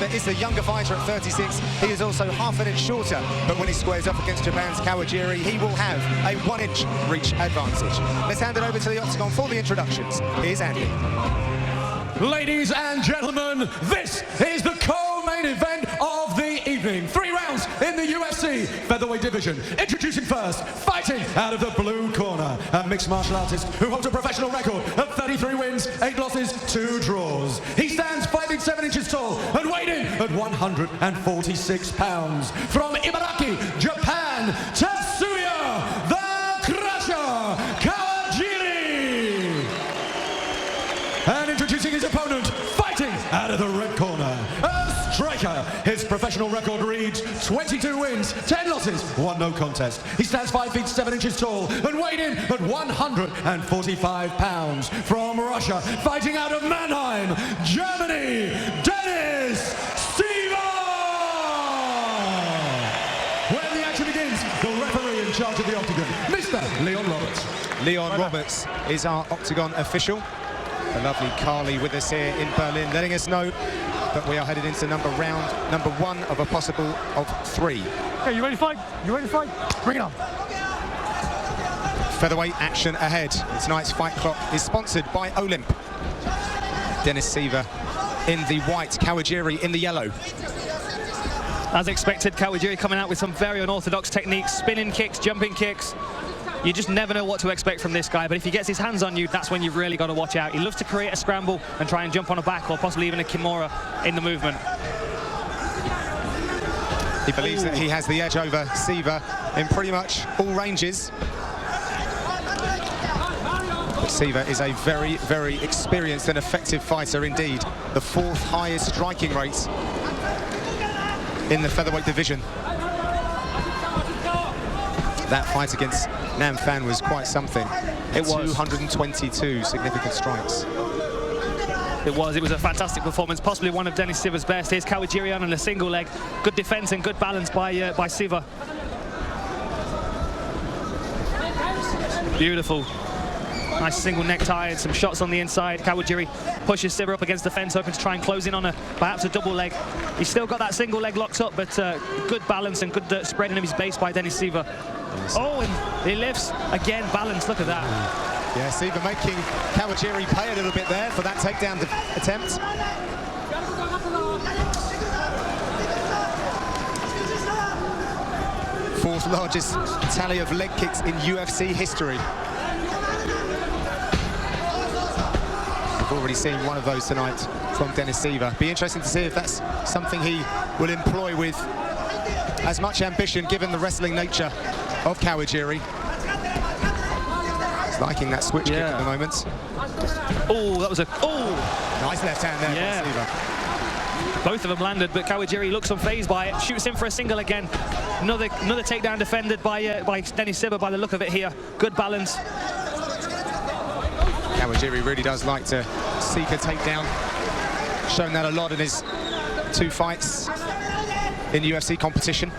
Siver is the younger fighter at 36. He is also half an inch shorter, but when he squares up against Japan's Kawajiri, he will have a 1-inch reach advantage. Let's hand it over to the octagon for the introductions. Here's Andy. Ladies and gentlemen, this is the co-main event of the evening. 3 rounds in the UFC Featherweight division. Introducing first, fighting out of the blue corner, a mixed martial artist who holds a professional record of 33 wins, 8 losses, 2 draws. He stands 5 feet 7 inches tall and weighed in at 146 pounds. From Ibaraki, Japan, Tatsuya Kawajiri. And introducing his opponent, fighting out of the red corner, a striker. His professional record reads 22 wins, 10 losses, 1 no contest. He stands 5 feet 7 inches tall and weighed in at 145 pounds. From Russia, fighting out of Mannheim, Germany, Siver. When the action begins, the referee in charge of the octagon, Mr. Leon Roberts. Leon Roberts is our octagon official. The lovely Carly with us here in Berlin, letting us know that we are headed into round number 1 of a possible of 3. Hey, you ready to fight? You ready to fight? Bring it on. Featherweight action ahead. Tonight's fight clock is sponsored by Olymp. Dennis Siver in the white, Kawajiri in the yellow. As expected, Kawajiri coming out with some very unorthodox techniques, spinning kicks, jumping kicks. You just never know what to expect from this guy, but if he gets his hands on you, that's when you've really got to watch out. He loves to create a scramble and try and jump on a back, or possibly even a kimura in the movement. He believes that he has the edge over Siver in pretty much all ranges. But Siver is a very, very experienced and effective fighter indeed. The 4th highest striking rate in the featherweight division. That fight against Nam Phan was quite something. It was 222 significant strikes. It was a fantastic performance, possibly one of Dennis Siver's best. Here's Kawajiri on a single leg. Good defense and good balance by Siver. Beautiful. Nice single necktie and some shots on the inside. Kawajiri pushes Siver up against the fence, hoping to try and close in on perhaps a double leg. He's still got that single leg locked up, but good balance and good spreading of his base by Dennis Siver. Oh, and he lifts again, balance. Look at that. Yeah, Siver making Kawajiri pay a little bit there for that takedown attempt. Fourth largest tally of leg kicks in UFC history. We've already seen one of those tonight from Dennis Siver. Be interesting to see if that's something he will employ with as much ambition, given the wrestling nature of Kawajiri. He's liking that switch kick at the moment. Oh, that was a... Oh! Nice left hand there from Siver. Both of them landed, but Kawajiri looks unfazed by it. Shoots in for a single again. Another takedown defended by Dennis Siver by the look of it here. Good balance. Kawajiri really does like to seek a takedown. Shown that a lot in his 2 fights in UFC competition.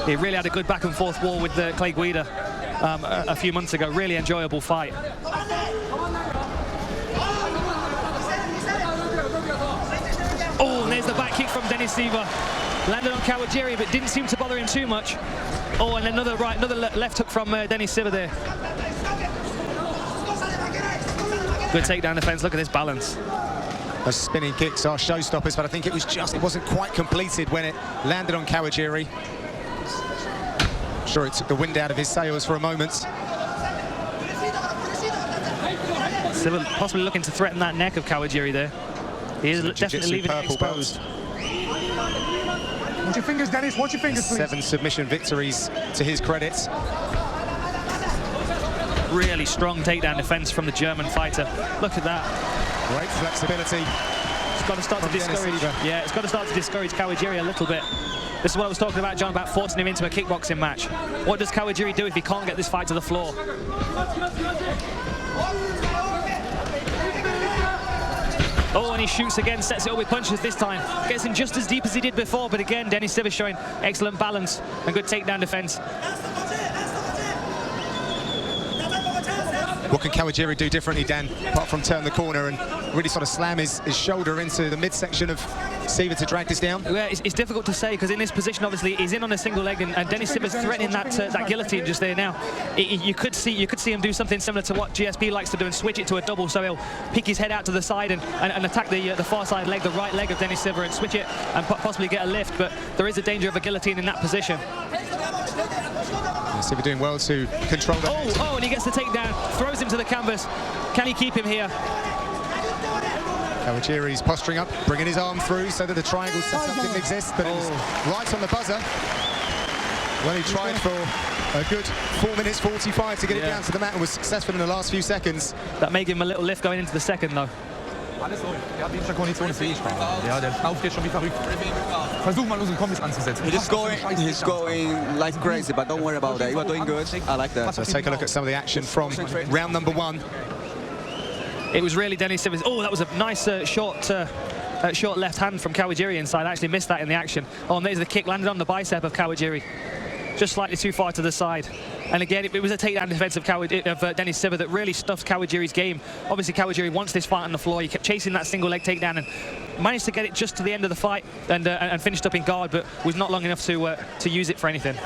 He really had a good back and forth war with Clay Guida a few months ago. Really enjoyable fight. Oh, and there's the back kick from Dennis Siver. Landed on Kawajiri, but didn't seem to bother him too much. Oh, and another left hook from Dennis Siver there. Good takedown defense. Look at this balance. Those spinning kicks are showstoppers, but I think it wasn't quite completed when it landed on Kawajiri. I'm sure it took the wind out of his sails for a moment. Siver possibly looking to threaten that neck of Kawajiri there. He is definitely leaving it exposed. Watch your fingers, Dennis. Watch your fingers, please. 7 submission victories to his credit. Really strong takedown defense from the German fighter. Look at that. Great flexibility. It's got to start to discourage. Yeah, it's got to start to discourage Kawajiri a little bit. This is what I was talking about, John, about forcing him into a kickboxing match. What does Kawajiri do if he can't get this fight to the floor? Oh, and he shoots again, sets it up with punches this time. Gets him just as deep as he did before, but again, Dennis Siver showing excellent balance and good takedown defense. What can Kawajiri do differently, Dan, apart from turn the corner and really sort of slam his shoulder into the midsection of Siver to drag this down? Yeah, it's difficult to say because in this position, obviously, he's in on a single leg, and Dennis Siver's threatening that guillotine just there now. You could see him do something similar to what GSP likes to do and switch it to a double, so he'll pick his head out to the side and attack the far side leg, the right leg of Dennis Siver, and switch it and possibly get a lift. But there is a danger of a guillotine in that position. Siver doing well to control that. Oh, and he gets the takedown, throws him to the canvas. Can he keep him here? Kawajiri's posturing up, bringing his arm through so that the triangle setup didn't exist, but it was right on the buzzer. Well, he tried for a good 4 minutes 45 to get it down to the mat and was successful in the last few seconons. That may give him a little lift going into the second, though. He's going like crazy, but don't worry about that. You are doing good. I like that. So let's take a look at some of the action from round number 1. It was really Dennis Siver's. Oh, that was a nice short left hand from Kawajiri inside. I actually missed that in the action. Oh, and there's the kick landed on the bicep of Kawajiri, just slightly too far to the side. And again, it was a takedown defense of Dennis Siver that really stuffed Kawajiri's game. Obviously, Kawajiri wants this fight on the floor. He kept chasing that single leg takedown and managed to get it just to the end of the fight and finished up in guard, but was not long enough to use it for anything.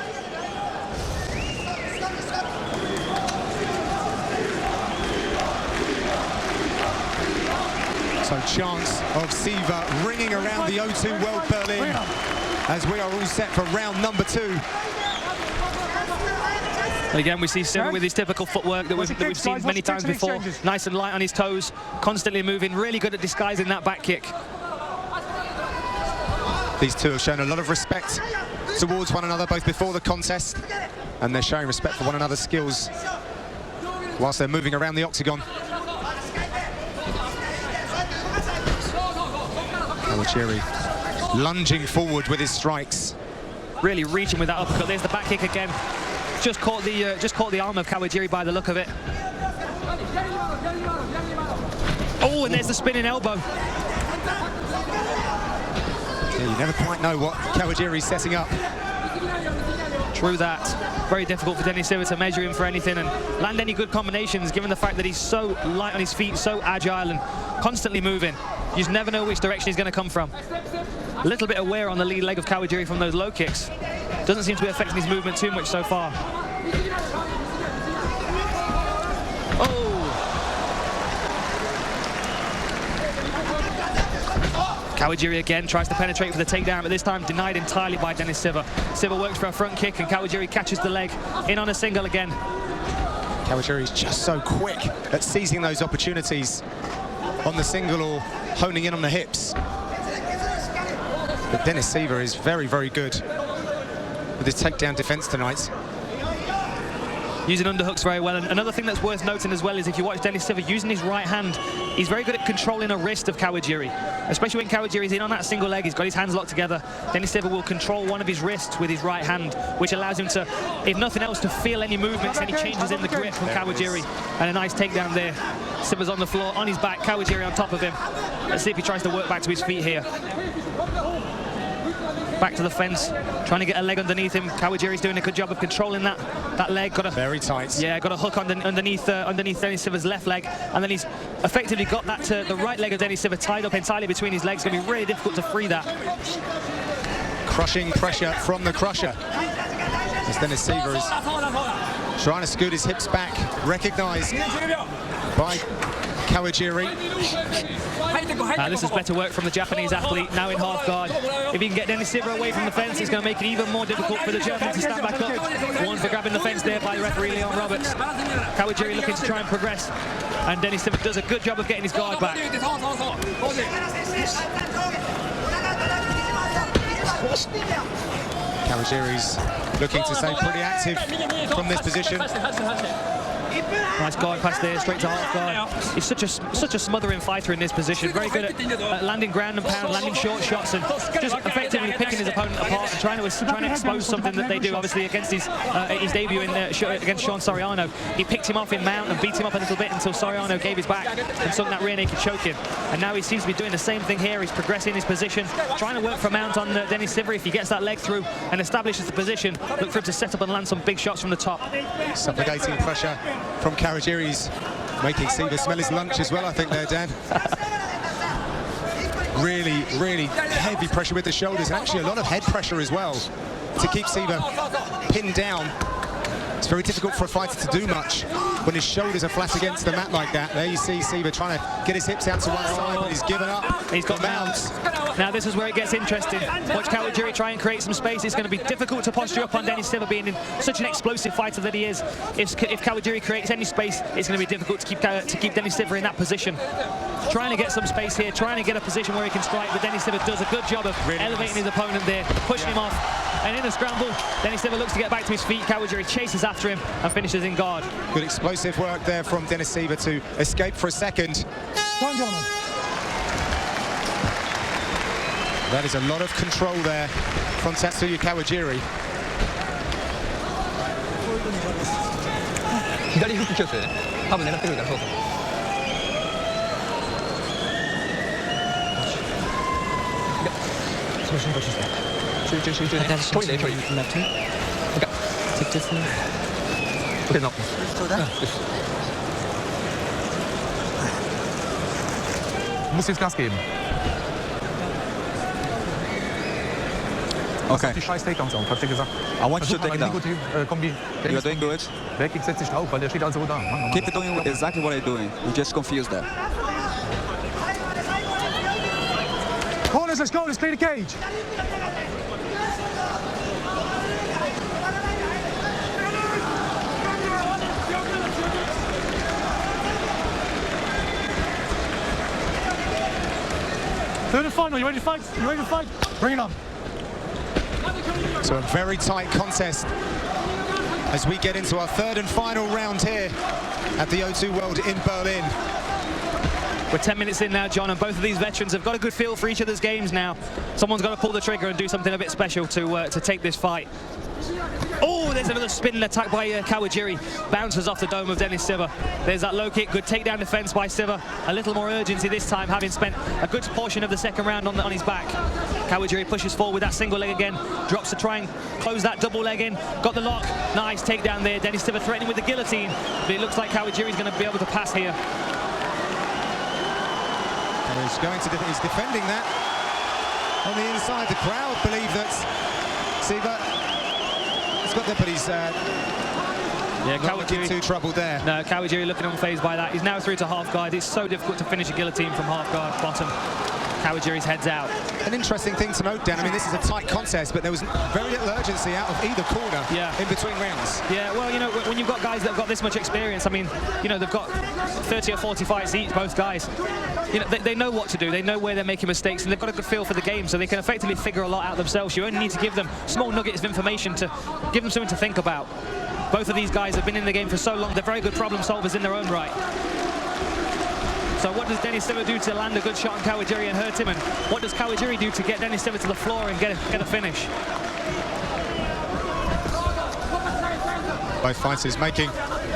So chance of Siver ringing around the O2 World Berlin as we are all set for round number 2. And again, we see Siver with his typical footwork that we've seen many times before. Nice and light on his toes, constantly moving, really good at disguising that back kick. These two have shown a lot of respect towards one another, both before the contest, and they're showing respect for one another's skills whilst they're moving around the octagon. Kawajiri lunging forward with his strikes. Really reaching with that uppercut. There's the back kick again. Just caught the arm of Kawajiri by the look of it. Oh, and there's the spinning elbow. Yeah, you never quite know what Kawajiri's setting up. True that. Very difficult for Dennis Siver to measure him for anything and land any good combinations, given the fact that he's so light on his feet, so agile and constantly moving. You just never know which direction he's going to come from. A little bit of wear on the lead leg of Kawajiri from those low kicks. Doesn't seem to be affecting his movement too much so far. Oh! Kawajiri again tries to penetrate for the takedown, but this time denied entirely by Dennis Siver. Siver works for a front kick and Kawajiri catches the leg in on a single again. Kawajiri's just so quick at seizing those opportunities on the single or honing in on the hips. But Dennis Siver is very, very good with his takedown defense tonight. Using underhooks very well. And another thing that's worth noting as well is if you watch Dennis Siver using his right hand, he's very good at controlling a wrist of Kawajiri. Especially when Kawajiri's in on that single leg, he's got his hands locked together. Dennis Siver will control one of his wrists with his right hand, which allows him to, if nothing else, to feel any movements, any changes in the grip from Kawajiri. And a nice takedown there. Siver's on the floor, on his back, Kawajiri on top of him. Let's see if he tries to work back to his feet here. Back to the fence, trying to get a leg underneath him. Kawajiri's doing a good job of controlling that leg. Got a very tight. Yeah, got a hook underneath Dennis Siver's left leg, and then he's effectively got that the right leg of Dennis Siver tied up entirely between his legs. It's going to be really difficult to free that. Crushing pressure from the crusher. As Dennis Siver is trying to scoot his hips back, recognised by Kawajiri. This is better work from the Japanese athlete, now in half guard. If he can get Dennis Siver away from the fence, it's going to make it even more difficult for the German to stand back up. One for grabbing the fence there by the referee, Leon Roberts. Kawajiri looking to try and progress, and Dennis Siver does a good job of getting his guard back. Kawajiri's looking to stay pretty active from this position. Nice guard pass there, straight to half guard. He's such a smothering fighter in this position. Very good at landing ground and pound, landing short shots, and just effectively picking his opponent apart and trying to expose something that they do. Obviously, against his debut against Sean Soriano, he picked him off in mount and beat him up a little bit until Soriano gave his back and sunk that rear naked choke in. And now he seems to be doing the same thing here. He's progressing his position, trying to work for a mount on Dennis Siver. If he gets that leg through and establishes the position, look for him to set up and land some big shots from the top. Suffocating pressure from Kawajiri's making Siver smell his lunch as well, I think there, Dan. Really, really heavy pressure with the shoulders, and actually a lot of head pressure as well to keep Siver pinned down. It's very difficult for a fighter to do much when his shoulders are flat against the mat like that. There you see Siver trying to get his hips out to one side, but he's given up. He's got mounts. Now this is where it gets interesting. Watch Kawajiri try and create some space. It's going to be difficult to posture up on Dennis Siver, being in such an explosive fighter that he is. If Kawajiri creates any space, it's going to be difficult to keep Dennis Siver in that position. Trying to get some space here, trying to get a position where he can strike, but Dennis Siver does a good job of elevating his opponent there, pushing him off. And in a scramble, Dennis Siver looks to get back to his feet. Kawajiri chases after him and finishes in guard. Good explosive work there from Dennis Siver to escape for a second. That is a lot of control there from Tatsuya Kawajiri. 左フック気をつけてね。多分狙ってくるからそうそう。少し深呼吸して。集中集中ね。距離ね距離。OK。Take this. OK no. そうだ。Muss jetzt Gas geben. Okay. Die scheiß Takedowns auf, hab ich dir gesagt. I want you to take it down. You're doing good. Wegkick, setz dich drauf, weil der steht also da. Keep doing exactly what you're doing. You just confused there. Corners, let's go. Let's clear the cage. Third and final. You ready to fight? You ready to fight? Bring it on. So a very tight contest as we get into our third and final round here at the O2 World in Berlin. We're 10 minutes in now, John, and both of these veterans have got a good feel for each other's games now. Someone's got to pull the trigger and do something a bit special to take this fight. Oh, there's another spin attack by Kawajiri. Bounces off the dome of Dennis Siver. There's that low kick, good takedown defense by Siver. A little more urgency this time, having spent a good portion of the second round on his back. Kawajiri pushes forward with that single leg again, drops to try and close that double leg in. Got the lock, nice takedown there. Dennis Siver threatening with the guillotine, but it looks like Kawajiri's going to be able to pass here. And he's defending that on the inside. The crowd believe that Siver has got there, but he's not looking too troubled there. No, Kawajiri looking unfazed by that. He's now through to half guard. It's so difficult to finish a guillotine from half guard bottom. Kawajiri's head's out. An interesting thing to note, Dan. I mean, this is a tight contest, but there was very little urgency out of either corner in between rounds. Yeah, well, you know, when you've got guys that have got this much experience, I mean, you know, they've got 30 or 40 fights each, both guys. You know, they know what to do. They know where they're making mistakes, and they've got a good feel for the game, so they can effectively figure a lot out themselves. You only need to give them small nuggets of information to give them something to think about. Both of these guys have been in the game for so long. They're very good problem solvers in their own right. So what does Dennis Siver do to land a good shot on Kawajiri and hurt him? And what does Kawajiri do to get Dennis Siver to the floor and get a finish? Both fighters making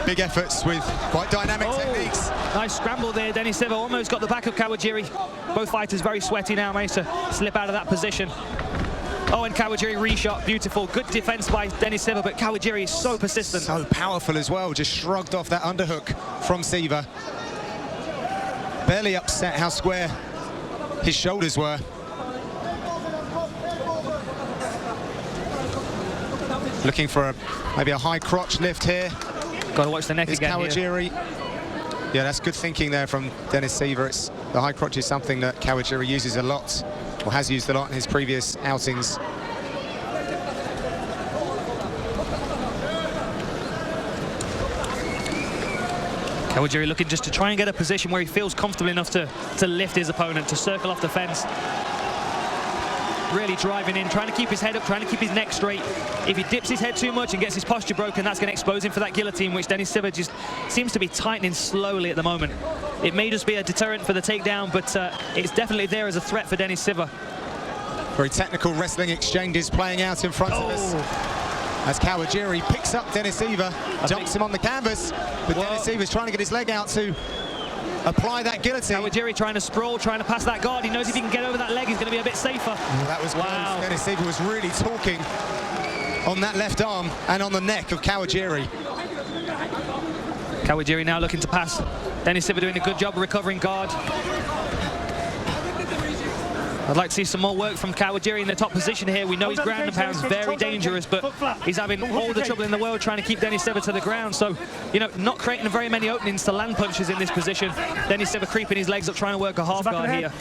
big efforts with quite dynamic techniques. Nice scramble there. Dennis Siver almost got the back of Kawajiri. Both fighters very sweaty now, managed to slip out of that position. Oh, and Kawajiri reshot, beautiful. Good defense by Dennis Siver, but Kawajiri is so persistent. So powerful as well, just shrugged off that underhook from Siver. Barely upset how square his shoulders were. Looking for maybe a high crotch lift here. Got to watch the neck again. Kawajiri. Yeah, that's good thinking there from Dennis Siver. The high crotch is something that Kawajiri uses a lot, or has used a lot in his previous outings. Kawajiri looking just to try and get a position where he feels comfortable enough to lift his opponent, to circle off the fence. Really driving in, trying to keep his head up, trying to keep his neck straight. If he dips his head too much and gets his posture broken, that's going to expose him for that guillotine, which Dennis Siver just seems to be tightening slowly at the moment. It may just be a deterrent for the takedown, but it's definitely there as a threat for Dennis Siver. Very technical wrestling exchanges playing out in front of us. As Kawajiri picks up Dennis Siver, jumps him on the canvas, but Dennis Siver's trying to get his leg out to apply that guillotine. Kawajiri trying to sprawl, trying to pass that guard. He knows if he can get over that leg, he's going to be a bit safer. That was close. Dennis Siver was really talking on that left arm and on the neck of Kawajiri. Kawajiri now looking to pass. Dennis Siver doing a good job of recovering guard. I'd like to see some more work from Kawajiri in the top position here. We know his ground and pound is very dangerous, but he's having all the trouble in the world trying to keep Dennis Siver to the ground. So, you know, not creating very many openings to land punches in this position. Dennis Siver creeping his legs up, trying to work a half guard here.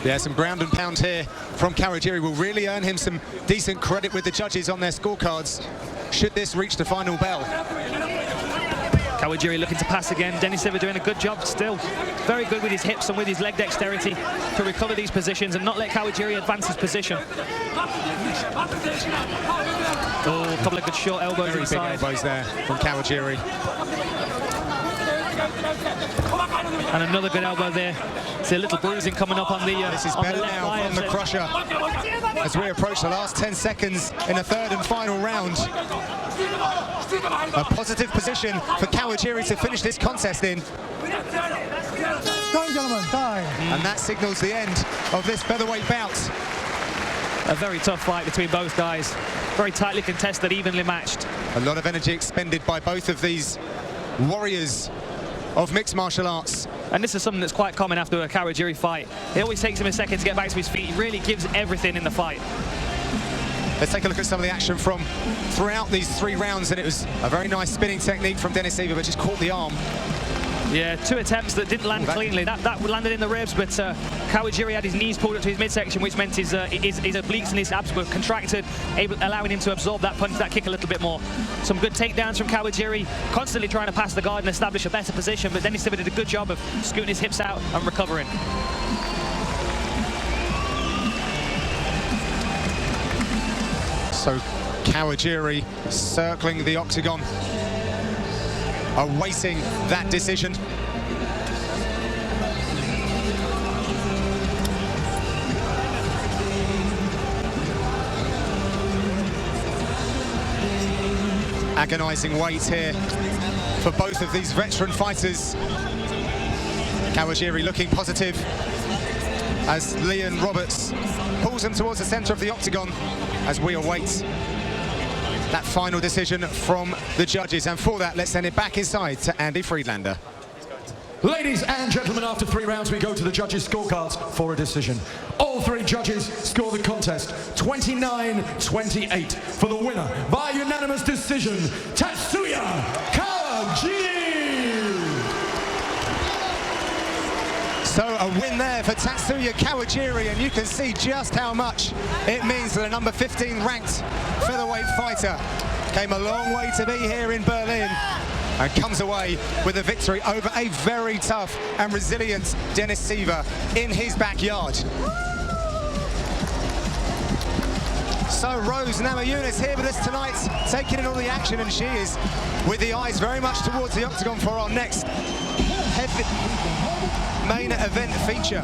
Yeah, some ground and pound here from Kawajiri will really earn him some decent credit with the judges on their scorecards, should this reach the final bell. Kawajiri looking to pass again. Dennis Siver doing a good job still. Very good with his hips and with his leg dexterity to recover these positions and not let Kawajiri advance his position. Oh, a couple of good short elbows Very inside. big elbows there from Kawajiri. And another good elbow there. See a little bruising coming up on the This is better now from the crusher as we approach the last 10 seconds in the third and final round. A positive position for Kawajiri to finish this contest in. Time, gentlemen, time. And that signals the end of this featherweight bout. A very tough fight between both guys. Very tightly contested, evenly matched. A lot of energy expended by both of these warriors of mixed martial arts. And this is something that's quite common after a Kawajiri fight. It always takes him a second to get back to his feet. He really gives everything in the fight. Let's take a look at some of the action from throughout these 3 rounds, and it was a very nice spinning technique from Dennis Siver, but just caught the arm. Yeah, 2 attempts that didn't land cleanly. That landed in the ribs, but Kawajiri had his knees pulled up to his midsection, which meant his obliques and his abs were contracted, allowing him to absorb that punch, that kick a little bit more. Some good takedowns from Kawajiri, constantly trying to pass the guard and establish a better position, but Dennis Siver did a good job of scooting his hips out and recovering. So Kawajiri circling the octagon, awaiting that decision. Agonizing wait here for both of these veteran fighters. Kawajiri looking positive as Leon Roberts pulls him towards the center of the octagon as we await that final decision from the judges. And for that, let's send it back inside to Andy Friedlander. Ladies and gentlemen, after 3 rounds, we go to the judges' scorecards for a decision. All 3 judges score the contest 29-28 for the winner by unanimous decision, Tatsuya Kawajiri. So a win there for Tatsuya Kawajiri, and you can see just how much it means that a number 15 ranked featherweight fighter came a long way to be here in Berlin and comes away with a victory over a very tough and resilient Dennis Siver in his backyard. So Rose Namajunas here with us tonight, taking in all the action, and she is with the eyes very much towards the octagon for our next heavy main event feature.